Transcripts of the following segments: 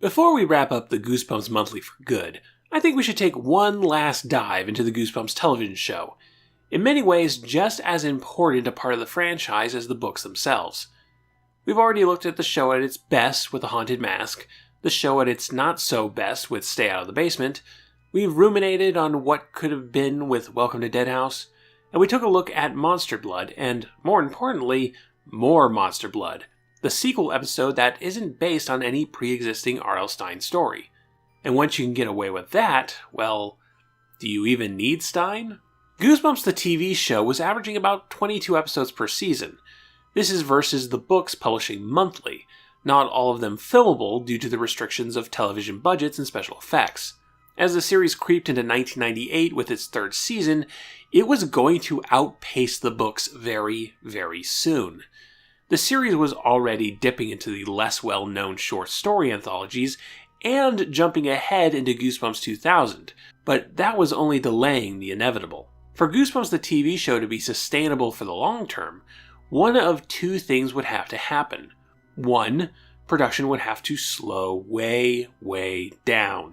Before we wrap up the Goosebumps Monthly for good, I think we should take one last dive into the Goosebumps television show. In many ways, just as important a part of the franchise as the books themselves. We've already looked at the show at its best with The Haunted Mask, the show at its not-so-best with Stay Out of the Basement, we've ruminated on what could have been with Welcome to Deadhouse, and we took a look at Monster Blood, and, more importantly, More Monster Blood, the sequel episode that isn't based on any pre-existing R.L. Stine story. And once you can get away with that, well, do you even need Stine? Goosebumps the TV show was averaging about 22 episodes per season. This is versus the books publishing monthly, not all of them filmable due to the restrictions of television budgets and special effects. As the series creeped into 1998 with its third season, it was going to outpace the books very, very soon. The series was already dipping into the less well-known short story anthologies and jumping ahead into Goosebumps 2000, but that was only delaying the inevitable. For Goosebumps the TV show to be sustainable for the long term, one of two things would have to happen. One, production would have to slow way, way down,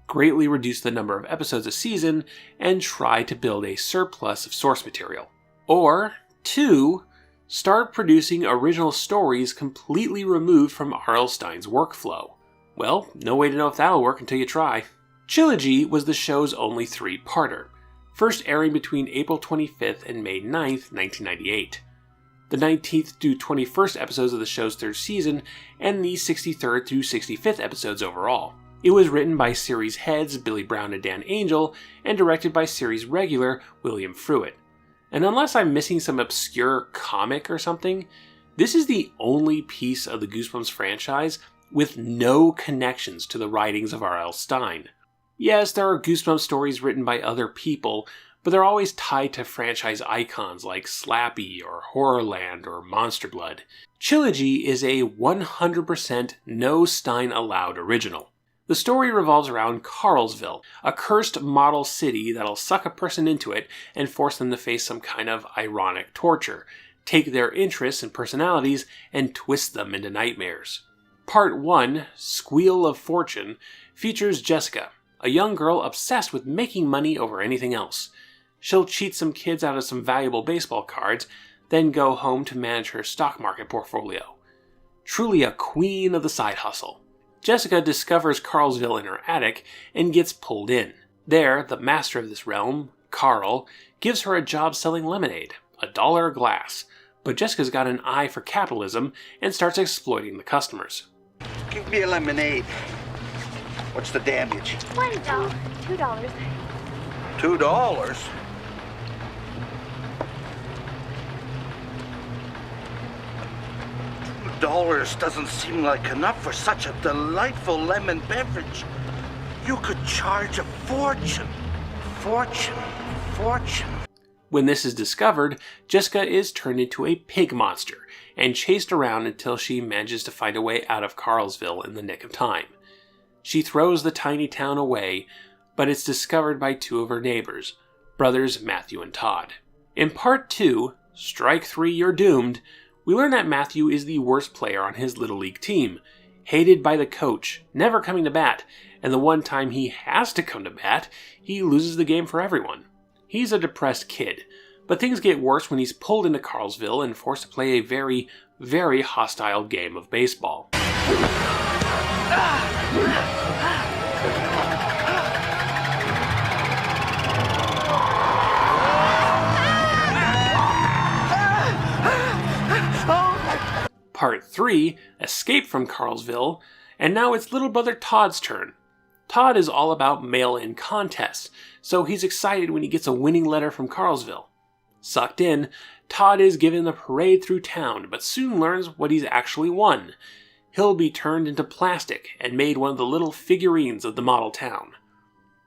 greatly reduce the number of episodes a season, and try to build a surplus of source material. Or, two, start producing original stories completely removed from R.L. Stine's workflow. Well, no way to know if that'll work until you try. Chillogy was the show's only three-parter, first airing between April 25th and May 9th, 1998. The 19th through 21st episodes of the show's third season, and the 63rd through 65th episodes overall. It was written by series heads Billy Brown and Dan Angel, and directed by series regular William Fruitt. And unless I'm missing some obscure comic or something, this is the only piece of the Goosebumps franchise with no connections to the writings of R.L. Stine. Yes, there are Goosebumps stories written by other people, but they're always tied to franchise icons like Slappy or Horrorland or Monster Blood. Chillogy is a 100% no Stine allowed original. The story revolves around Karlsville, a cursed model city that'll suck a person into it and force them to face some kind of ironic torture, take their interests and personalities and twist them into nightmares. Part 1, Squeal of Fortune, features Jessica, a young girl obsessed with making money over anything else. She'll cheat some kids out of some valuable baseball cards, then go home to manage her stock market portfolio. Truly a queen of the side hustle. Jessica discovers Karlsville in her attic and gets pulled in. There, the master of this realm, Carl, gives her a job selling lemonade, $1 a glass, but Jessica's got an eye for capitalism and starts exploiting the customers. Give me a lemonade. What's the damage? $1, $2. $2? $2 doesn't seem like enough for such a delightful lemon beverage. You could charge a fortune. Fortune. When this is discovered, Jessica is turned into a pig monster and chased around until she manages to find a way out of Karlsville in the nick of time. She throws the tiny town away, but it's discovered by two of her neighbors, brothers Matthew and Todd. In Part 2, Strike 3, You're Doomed, we learn that Matthew is the worst player on his Little League team, hated by the coach, never coming to bat, and the one time he has to come to bat, he loses the game for everyone. He's a depressed kid, but things get worse when he's pulled into Karlsville and forced to play a very, very hostile game of baseball. Part 3, Escape from Karlsville, and now it's little brother Todd's turn. Todd is all about mail-in contests, so he's excited when he gets a winning letter from Karlsville. Sucked in, Todd is given a parade through town, but soon learns what he's actually won. He'll be turned into plastic and made one of the little figurines of the model town.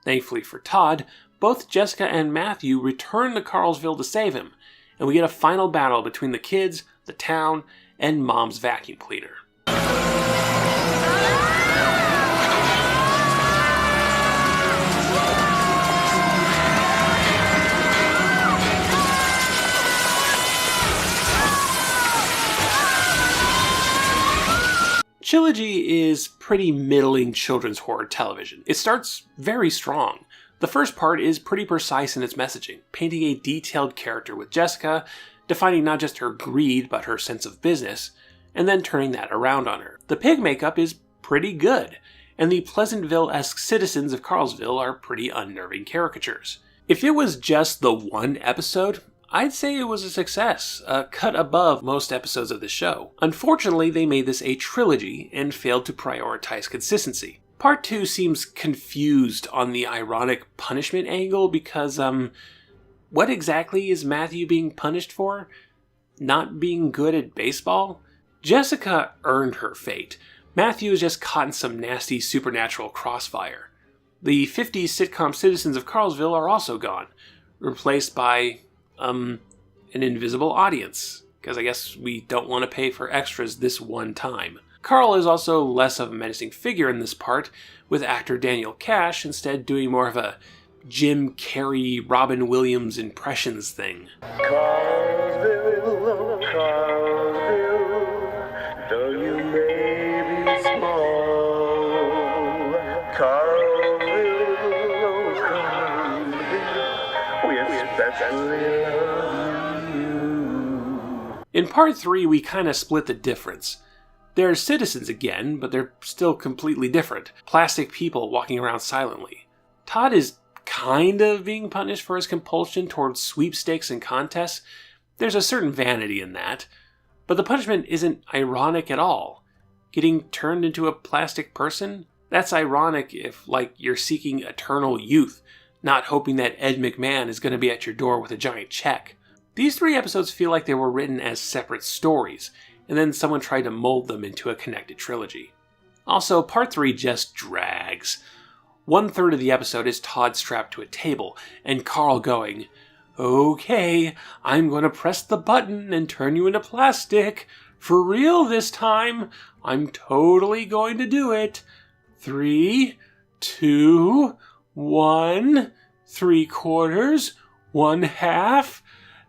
Thankfully for Todd, both Jessica and Matthew return to Karlsville to save him, and we get a final battle between the kids, the town, and Mom's vacuum cleaner. Chillogy is pretty middling children's horror television. It starts very strong. The first part is pretty precise in its messaging, painting a detailed character with Jessica, defining not just her greed but her sense of business, and then turning that around on her. The pig makeup is pretty good, and the Pleasantville-esque citizens of Karlsville are pretty unnerving caricatures. If it was just the one episode, I'd say it was a success, a cut above most episodes of the show. Unfortunately, they made this a trilogy and failed to prioritize consistency. Part 2 seems confused on the ironic punishment angle because, what exactly is Matthew being punished for? Not being good at baseball? Jessica earned her fate. Matthew is just caught in some nasty supernatural crossfire. The 50s sitcom citizens of Karlsville are also gone, replaced by, an invisible audience, because I guess we don't want to pay for extras this one time. Carl is also less of a menacing figure in this part, with actor Daniel Cash instead doing more of a Jim Carrey, Robin Williams impressions thing. Karlsville, Karlsville, though you may be small, Karlsville, Karlsville, we especially love you. In part 3, we kind of split the difference. They're citizens again, but they're still completely different. Plastic people walking around silently. Todd is kind of being punished for his compulsion towards sweepstakes and contests. There's a certain vanity in that. But the punishment isn't ironic at all. Getting turned into a plastic person? That's ironic if, you're seeking eternal youth, not hoping that Ed McMahon is going to be at your door with a giant check. These 3 episodes feel like they were written as separate stories, and then someone tried to mold them into a connected trilogy. Also, part 3 just drags. 1/3 of the episode is Todd strapped to a table, and Carl going, "Okay, I'm going to press the button and turn you into plastic. For real this time. I'm totally going to do it. 3, 2, 1, 3/4, 1/2,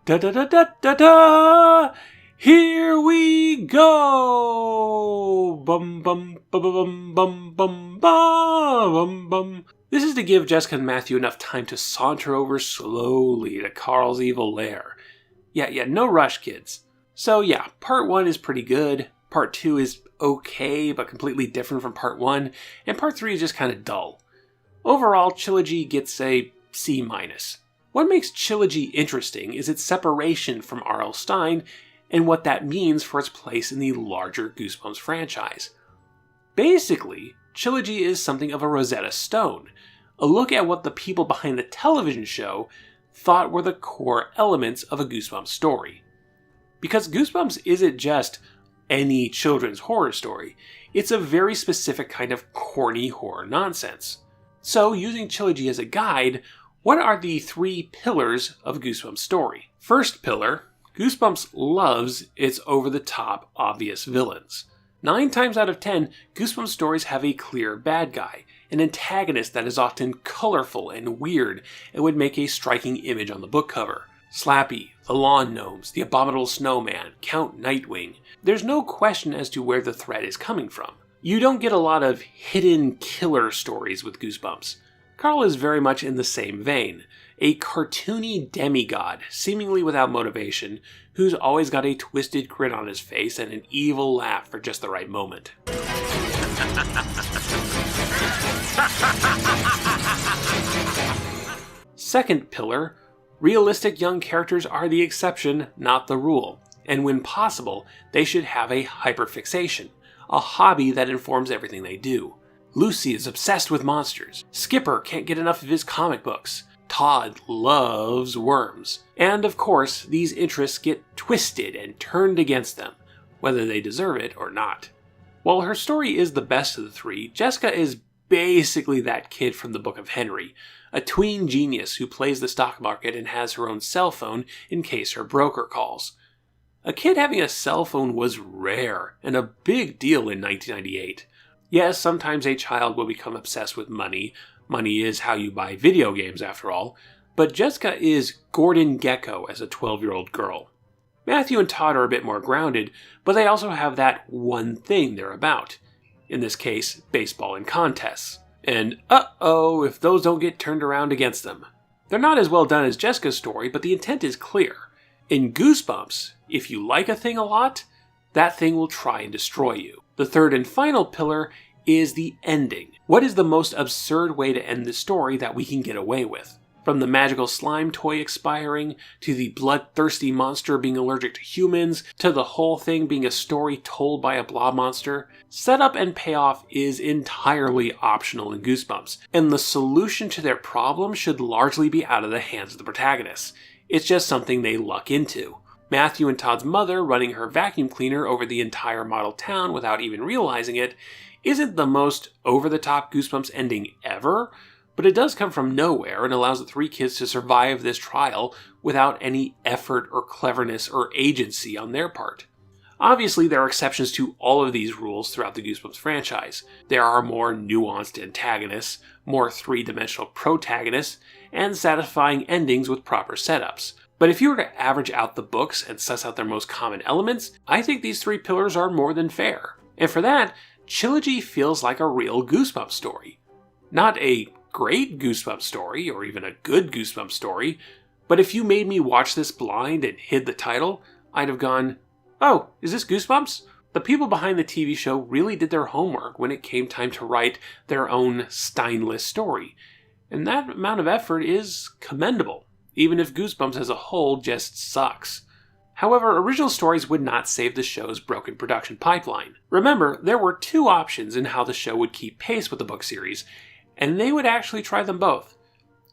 da-da-da-da-da-da! Here we go! Bum bum bum bum bum bum bum bum. This is to give Jessica and Matthew enough time to saunter over slowly to Carl's evil lair. Yeah, no rush, kids. So yeah, part 1 is pretty good, part 2 is okay, but completely different from part 1, and part 3 is just kind of dull. Overall, Chillogy gets a C-. What makes Chillogy interesting is its separation from R.L. Stine, and what that means for its place in the larger Goosebumps franchise. Basically, Chillogy is something of a Rosetta Stone, a look at what the people behind the television show thought were the core elements of a Goosebumps story. Because Goosebumps isn't just any children's horror story, it's a very specific kind of corny horror nonsense. So, using Chillogy as a guide, what are the 3 pillars of Goosebumps' story? First pillar, Goosebumps loves its over-the-top, obvious villains. 9 times out of 10, Goosebumps stories have a clear bad guy, an antagonist that is often colorful and weird and would make a striking image on the book cover. Slappy, the Lawn Gnomes, the Abominable Snowman, Count Nightwing. There's no question as to where the threat is coming from. You don't get a lot of hidden killer stories with Goosebumps. Carl is very much in the same vein. A cartoony demigod, seemingly without motivation, who's always got a twisted grin on his face and an evil laugh for just the right moment. Second pillar, realistic young characters are the exception, not the rule, and when possible, they should have a hyperfixation, a hobby that informs everything they do. Lucy is obsessed with monsters. Skipper can't get enough of his comic books. Todd loves worms. And of course, these interests get twisted and turned against them, whether they deserve it or not. While her story is the best of the 3, Jessica is basically that kid from the Book of Henry, a tween genius who plays the stock market and has her own cell phone in case her broker calls. A kid having a cell phone was rare and a big deal in 1998. Yes, sometimes a child will become obsessed with money. Money is how you buy video games, after all. But Jessica is Gordon Gekko as a 12-year-old girl. Matthew and Todd are a bit more grounded, but they also have that one thing they're about. in this case, baseball and contests. And uh-oh if those don't get turned around against them. They're not as well done as Jessica's story, but the intent is clear. In Goosebumps, if you like a thing a lot, that thing will try and destroy you. The third and final pillar is the ending. What is the most absurd way to end the story that we can get away with? From the magical slime toy expiring, to the bloodthirsty monster being allergic to humans, to the whole thing being a story told by a blob monster, setup and payoff is entirely optional in Goosebumps, and the solution to their problem should largely be out of the hands of the protagonists. It's just something they luck into. Matthew and Todd's mother running her vacuum cleaner over the entire model town without even realizing it isn't the most over-the-top Goosebumps ending ever, but it does come from nowhere and allows the three kids to survive this trial without any effort or cleverness or agency on their part. Obviously, there are exceptions to all of these rules throughout the Goosebumps franchise. There are more nuanced antagonists, more three-dimensional protagonists, and satisfying endings with proper setups. But if you were to average out the books and suss out their most common elements, I think these three pillars are more than fair. And for that, Chillogy feels like a real Goosebumps story. Not a great Goosebumps story, or even a good Goosebumps story, but if you made me watch this blind and hid the title, I'd have gone, oh, is this Goosebumps? The people behind the TV show really did their homework when it came time to write their own Stine-less story, and that amount of effort is commendable, even if Goosebumps as a whole just sucks. However, original stories would not save the show's broken production pipeline. Remember, there were two options in how the show would keep pace with the book series, and they would actually try them both.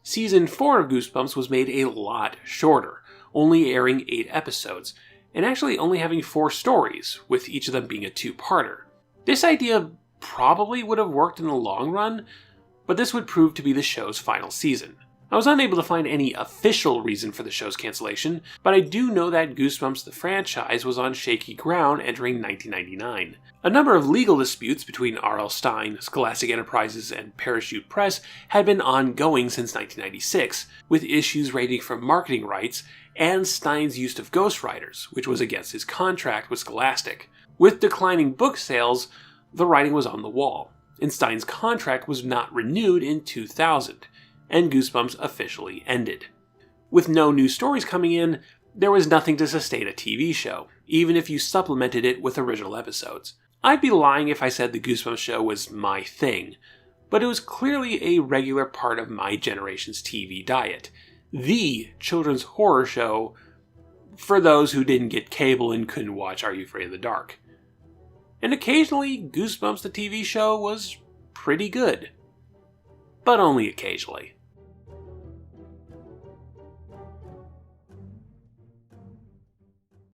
Season 4 of Goosebumps was made a lot shorter, only airing 8 episodes, and actually only having 4 stories, with each of them being a two-parter. This idea probably would have worked in the long run, but this would prove to be the show's final season. I was unable to find any official reason for the show's cancellation, but I do know that Goosebumps the franchise was on shaky ground entering 1999. A number of legal disputes between R.L. Stine, Scholastic Enterprises, and Parachute Press had been ongoing since 1996, with issues ranging from marketing rights and Stine's use of ghostwriters, which was against his contract with Scholastic. With declining book sales, the writing was on the wall, and Stine's contract was not renewed in 2000. And Goosebumps officially ended. With no new stories coming in, there was nothing to sustain a TV show, even if you supplemented it with original episodes. I'd be lying if I said the Goosebumps show was my thing, but it was clearly a regular part of my generation's TV diet. The children's horror show for those who didn't get cable and couldn't watch Are You Afraid of the Dark? And occasionally, Goosebumps the TV show was pretty good. But only occasionally.